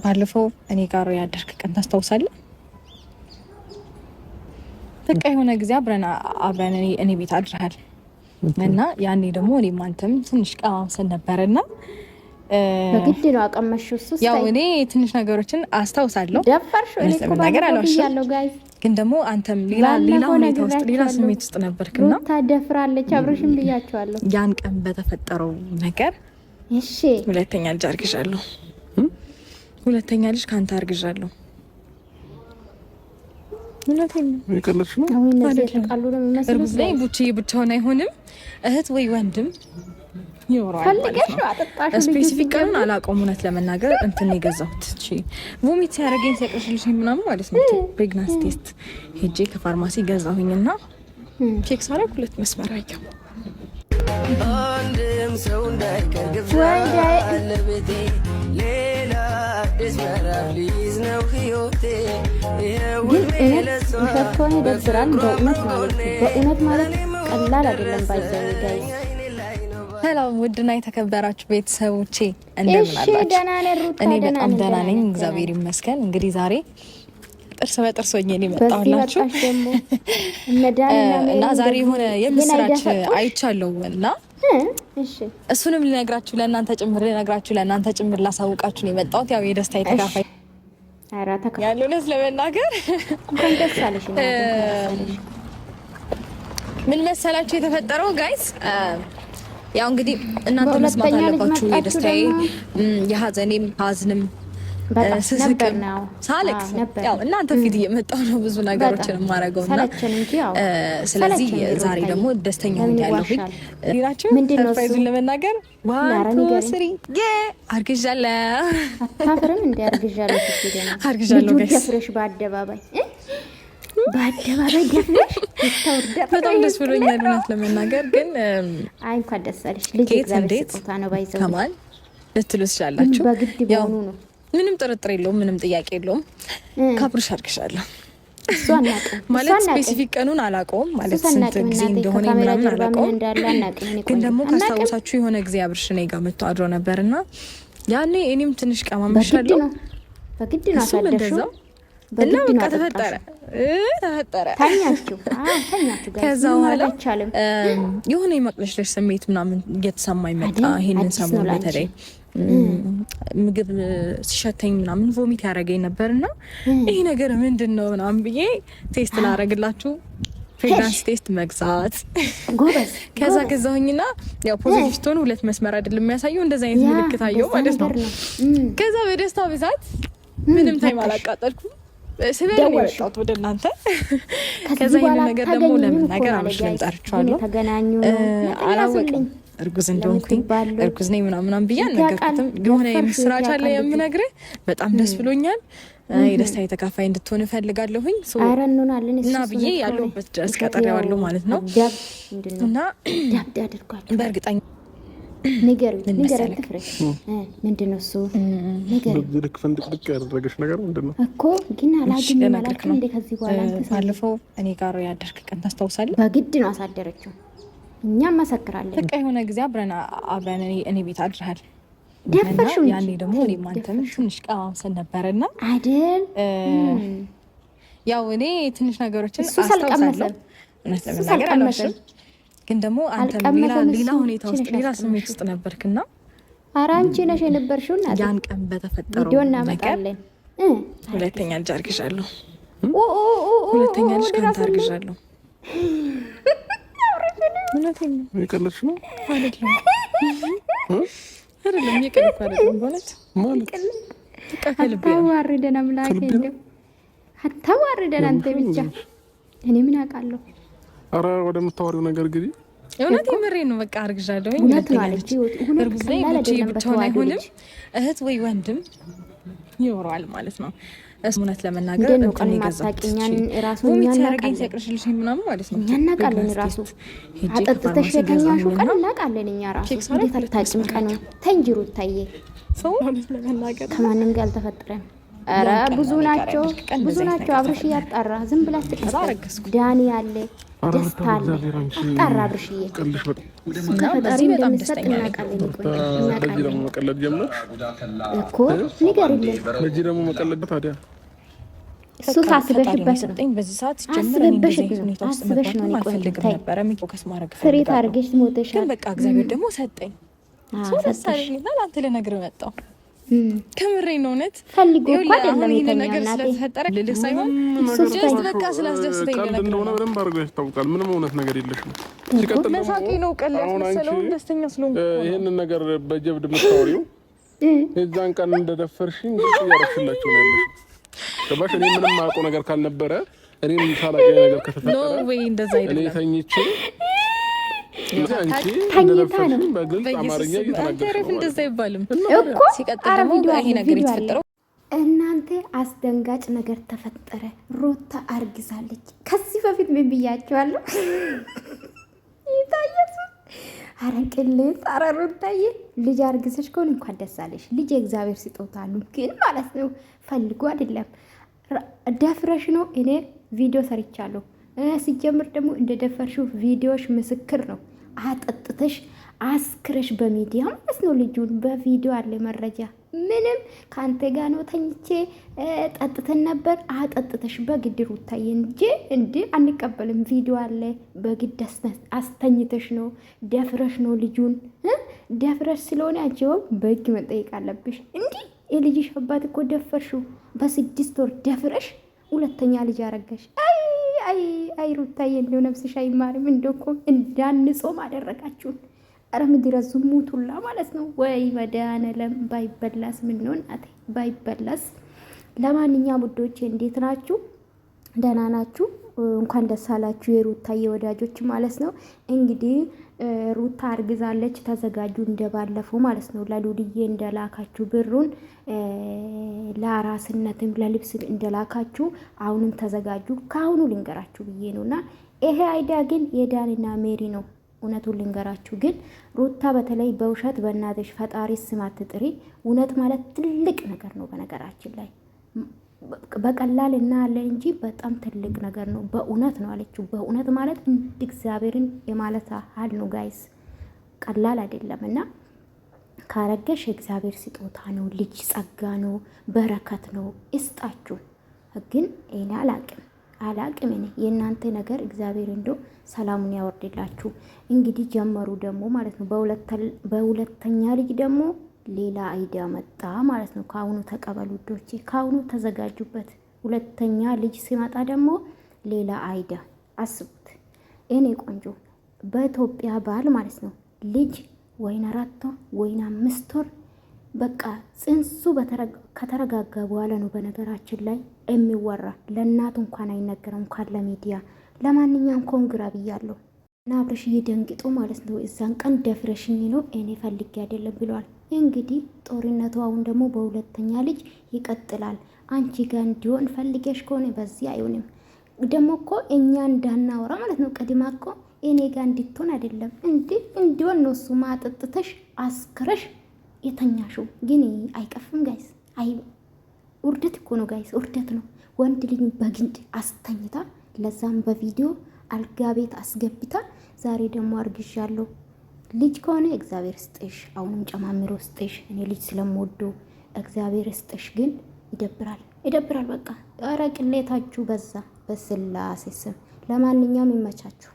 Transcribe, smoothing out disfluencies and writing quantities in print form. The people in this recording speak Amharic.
ባለፈው እኔ ጋር ያደርክ ቀን ታስታውሳለህ? በቃ የሆነ ጊዜ አብረን እኔ ቤት አድረሃል እና ያኔ ደግሞ እኔም አንተም ትንሽ ቀማምሰን ነበርና በግድ ነው አቀመሽው። እሱ ያው እኔ ትንሽ ነገሮችን አስታውሳለሁ። ደፈርሽ እኔ እኮ ነገር አላውቅም ጋይስ። ግን ደግሞ አንተም ሌላ ሁኔታ ውስጥ ሌላ ስሜት ውስጥ ነበርክና ታደፍራለች። አብረሽም ብያቸዋለሁ ያን ቀን በተፈጠረው ነገር። እሺ ሁለተኛ ልጅ አርግዣለሁ። ሁለተኛ ልጅ ካንተ አርግዣለሁ። ሁለተኛ ይቀለሽ ነው እርጉዝ ነኝ። ቡቺ ብቻውን አይሆንም። እህት ወይ ወንድም ይኖራል ማለት ነው። ስፔሲፊክ ቀኑን አላውቀውም እውነት ለመናገር እንትን የገዛሁት እቺ ቮሚት ሲያደርገኝ ሲያቅርሽልሽ ምናምን ማለት ነው። ፕሬግናንሲ ቴስት ሄጄ ከፋርማሲ ገዛሁኝና ቼክ ሳደርግ 2 መስመር አየሁ። አንድም ሰው እንዳይቀርብ ለቤቴ ሌላ አዲስ ምዕራፍ ሊይዝ ነው ህይወቴ። በእውነት ማለት ቀላል አይደለም። ባይዘው ጋይስ ሰላም ውድና የተከበራችሁ ቤተሰቦቼ እንደምን አላችሁ? እኔ በጣም ደህና ነኝ፣ እግዚአብሔር ይመስገን። እንግዲህ ዛሬ ጥርስ በጥርስ ሆኜ ነው የመጣሁላችሁ እና ዛሬ የሆነ የምስራች አይቻለሁ እና እሱንም ልነግራችሁ ለእናንተ ጭምር ላሳውቃችሁ ነው የመጣሁት። ያው የደስታ የተካፋይ ያለው ነው ለመናገር ምን መሰላችሁ የተፈጠረው ጋይስ? ያው እንግዲህ እናንተ መስማት አለባችሁ የደስታዬ የሀዘኔም ሀዝንም ስስቅም ሳለቅስ ያው እናንተ ፊት እየመጣሁ ነው ብዙ ነገሮችን የማደርገውና ስለዚህ ዛሬ ደግሞ ደስተኛ ሆኜ ያለሁኝ ሌላችሁ ሰርፕራይዙን ለመናገር 1 2 3 አርግዣለሁ። አታፍርም እንዴ? አርግዣለሁ ጋይስ። ደፍረሽ በአደባባይ ደፍረሽ በጣም ደስ ብሎኛል እውነት ለመናገር። ግን አይ እንኳን ደስ አለሽ ልጅ። እግዚአብሔር ስጦታ ነው ባይዘው ከማል ልትሉ ትችላላችሁ። በግድ ቢሆኑ ነው ምንም ጥርጥር የለውም፣ ምንም ጥያቄ የለውም። ካብርሽ አርግሻለሁ ማለት ስፔሲፊክ ቀኑን አላውቀውም ማለት ስንት ጊዜ እንደሆነ ምናምን አላውቀውም። ግን ደግሞ ካስታወሳችሁ የሆነ ጊዜ አብርሽ እኔ ጋር መጥቶ አድሮ ነበርና ያኔ እኔም ትንሽ ቀማምሻለሁ። በግድ ነው አሳደሽው እና በቃ ተፈጠረ ታኛችሁ ጋር ከዛ በኋላ የሆነ የመቅለሽለሽ ስሜት ምናምን እየተሰማኝ መጣ። ይሄንን ሰሞን በተለይ ምግብ ሲሸተኝ ምናምን ቮሚት ያደረገኝ ነበርና ይሄ ነገር ምንድነው ምናምን ብዬ ቴስት ላደርግላችሁ ፕሬግናንሲ ቴስት መግዛት ጎበዝ። ከዛ ገዛሁኝና ያው ፖዚቲቭ ስትሆን 2 መስመር አይደለም የሚያሳየው እንደዛ አይነት ምልክት አየሁ ማለት ነው። ከዛ በደስታ ብዛት ምንም ታይም አላቃጠልኩም ስበል ወጣት ወደ እናንተ። ከዛ ይሄን ነገር ደግሞ ለመናገር አብሽን ጠርቻለሁ። አላወቅም እርጉዝ እንደሆንኩኝ እርጉዝ ነኝ ምናምን ብዬ አልነገርኩትም። የሆነ የምስራች አለ የምነግርህ። በጣም ደስ ብሎኛል። የደስታ የተካፋይ እንድትሆን እፈልጋለሁኝ እና ብዬ ያለሁበት ድረስ ቀጠሬዋለሁ ማለት ነው። እና በእርግጠኛ ንገረኝ ትፍረሽ ምንድነው እሱ ነገር ልክ ፈንድቅ ያደረገሽ ነገር ምንድነው እኮ? ግን አላግኝም እንደ ከዚህ በኋላ ባለፈው እኔ ጋር ያደርክ ቀን ታስታውሳለህ? በግድ ነው አሳደረችው። እኛም መሰክራለን። በቃ የሆነ ጊዜ አብረን እኔ ቤት አድረሃል። ደፈርሽ ያኔ ደግሞ እኔም አንተም ትንሽ ቀማምሰን ነበርና አይደል? ያው እኔ ትንሽ ነገሮችን አስታውሳለሁ እውነት ለመናገር አልዋሽም። ግን ደግሞ አንተም ሌላ ሁኔታ ውስጥ ሌላ ስሜት ውስጥ ነበርክና ኧረ አንቺ ነሽ የነበርሽው እናት። ያን ቀን በተፈጠረው ቪዲዮ እናመጣለን። ሁለተኛ ልጅ አርግዣለሁ። ሁለተኛ ልጅ ካንተ አርግዣለሁ። ሁለተኛ ይቀለሽ ነው አይደለም? አይደለም ይቀልኩ አይደለም ማለት ማለት ተቀፈልብ አታዋርደን አምላኬ፣ እንደው አታዋርደን አንተ ብቻ። እኔ ምን አውቃለሁ? አረ ወደ ምታወሪው ነገር ግዲ። እውነት የምሬ ነው። በቃ አርግዣለሁ። እርጉዝ ነኝ። ብቻውን አይሆንም። እህት ወይ ወንድም ይኖራል ማለት ነው። እውነት ለመናገር እንትን የገዛችኛን ራሱ ሲያደርገኝ ሲያቅርሽልሽ ምናምን ማለት ነው። እኛ እናውቃለን። ራሱ አጠጥተሽ የተኛሽው ቀን እናውቃለን እኛ ራሱ። እንዴት አታውቂም ቀኑ? ተንጅሩ ታየ ሰው እውነት ለመናገር ከማንም ጋር አልተፈጠረም። ኧረ ብዙ ናቸው አብርሽ እያጣራ ዝም ብላ ትቀር ዳኒ አለ ደስታ አለ አጣራ አብርሽዬ ከፈጣሪ እንደሚሰጥ እናውቃለን ደግሞ መቀለድ ጀመርሽ እኮ ንገሪልኝ ለዚህ ደግሞ መቀለድ ታዲያ እሱ ታስበሽበት ነው በዚህ ሰዓት ጀምረን እንደዚህ ሁኔታ ውስጥ አስበሽ ነው አልፈልግም ነበር ፎከስ ማድረግ ፍሬት አድርገሽ ሞተሻል ግን በቃ እግዚአብሔር ደግሞ ሰጠኝ ሰው ሰጠኝና አንተ ልነግርህ መጣሁ ከምሬ ነው እውነት ፈልጎ እኮ አይደለም ይሄን ነገር ስለተፈጠረ ልልህ ሳይሆን ጀስት በቃ ስላስደስተኝ ቀልድ እንደሆነ በደንብ አድርጎ ያስታውቃል ምንም እውነት ነገር የለሽም ሲቀጥል መሳቂ ነው ቀላል መሰለው ደስተኛ ስለሆንኩ ይሄንን ነገር በጀብድ የምታወሪው የዛን ቀን እንደደፈርሽኝ ግልጽ እያደረግሽላቸው ነው ያለሽው ገባሽ እኔ ምንም አውቀው ነገር ካልነበረ እኔም ሳላውቅ ነገር ከተፈጠረ ኖ ወይ እንደዛ አይደለም እኔ ተኝቼ ተኝታ ነው በግልጽ አማርኛ እየተናገርሽ ነው እንደዛ አይባልም እኮ ሲቀጥል ደግሞ ይሄ ነገር የተፈጠረው እናንተ አስደንጋጭ ነገር ተፈጠረ ሩታ አርግዛለች ከዚህ በፊት ምን ብያቸዋለሁ ይታየሱ አረቅልት አረሩታዬ ልጅ አርግዘሽ ከሆነ እንኳን ደስ አለሽ ልጅ የእግዚአብሔር ስጦታ ነው ግን ማለት ነው ፈልጎ አይደለም ደፍረሽ ነው እኔ ቪዲዮ ሰርቻለሁ ሲጀምር ደግሞ እንደደፈርሽው ቪዲዮሽ ምስክር ነው አጠጥተሽ አስክረሽ በሚዲያ ማለት ነው ልጁን በቪዲዮ አለ መረጃ ምንም ካንተ ጋር ነው ተኝቼ ጠጥተን ነበር አጠጥተሽ በግድ ሩታዬ እንጂ አንቀበልም ቪዲዮ አለ በግድ አስተኝተሽ ነው ደፍረሽ ነው ልጁን ደፍረሽ ስለሆነ አንቺው በግ መጠየቅ አለብሽ እንዴ የልጅሽ አባት እኮ ደፈርሽው በ6 ወር ደፍረሽ ሁለተኛ ልጅ አረጋሽ አይ ሩታዬ እንደው ነፍስሽ አይማርም እንደኮ እንዳንጾም አደረጋችሁን አረ ምድረ ዝሙቱላ ማለት ነው ወይ መድኃኒዓለም ባይበላስ ምን ነው እናቴ ባይበላስ ለማንኛውም ውዶቼ እንዴት ናችሁ ደህና ናችሁ እንኳን ደስ አላችሁ የሩታዬ ወዳጆች ማለት ነው እንግዲህ ሩታ አርግዛለች ተዘጋጁ እንደባለፈው ማለት ነው ለሉልዬ እንደላካችሁ ብሩን ለአራስነትም ለልብስ እንደላካችሁ አሁንም ተዘጋጁ ካሁኑ ልንገራችሁ ብዬ ነውና ይሄ አይዳ ግን የዳንና ሜሪ ነው እውነቱን ልንገራችሁ ግን ሩታ በተለይ በውሸት በእናትሽ ፈጣሪ ስም አትጥሪ እውነት ማለት ትልቅ ነገር ነው በነገራችን ላይ በቀላል እና አለ እንጂ በጣም ትልቅ ነገር ነው በእውነት ነው አለችው በእውነት ማለት እግዚአብሔርን የማለት ሀል ነው ጋይስ ቀላል አይደለምና ካረገሽ እግዚአብሔር ስጦታ ነው ልጅ ጸጋ ነው በረከት ነው እስጣችሁ ግን እኔ አላቅም እኔ የእናንተ ነገር እግዚአብሔር እንደው ሰላሙን ያወርድላችሁ እንግዲህ ጀመሩ ደግሞ ማለት ነው በሁለተኛ ልጅ ደግሞ ሌላ አይዲያ መጣ ማለት ነው ካሁኑ ተቀበሉ ዶቼ ካሁኑ ተዘጋጁበት ሁለተኛ ልጅ ሲመጣ ደግሞ ሌላ አይዲያ አስቡት እኔ ቆንጆ በኢትዮጵያ ባህል ማለት ነው ልጅ ወይና 4 ወይና 5 ወር በቃ ጽንሱ ከተረጋጋ በኋላ ነው በነገራችን ላይ የሚወራ ለእናት እንኳን አይነገርም እንኳን ለሚዲያ ለማንኛውም ኮንግራ ብያለሁ እና አብርሽዬ ደንግጦ ማለት ነው እዛን ቀን ደፍረሽኝ ነው እኔ ፈልጌ አይደለም ብሏል እንግዲህ ጦርነቱ አሁን ደግሞ በሁለተኛ ልጅ ይቀጥላል አንቺ ጋር እንዲሆን ፈልገሽ ከሆነ በዚህ አይሆንም ደግሞ እኮ እኛ እንዳናወራ ማለት ነው ቀድማ እኮ እኔ ጋር እንድትሆን አይደለም እንዲሆን ነው እሱ ማጠጥተሽ አስክረሽ የተኛሽው ግን አይቀፍም ጋይስ አይ ውርደት እኮ ነው ጋይስ ውርደት ነው ወንድ ልጅ በግንድ አስተኝታ ለዛም በቪዲዮ አልጋ ቤት አስገብታ ዛሬ ደግሞ አርግዣለሁ ልጅ ከሆነ እግዚአብሔር ስጥሽ አሁንም ጨማምሮ ስጥሽ እኔ ልጅ ስለምወደው እግዚአብሔር ስጥሽ ግን ይደብራል በቃ ኧረ ቅሌታችሁ በዛ በስላሴ ስም ለማንኛውም ይመቻችሁ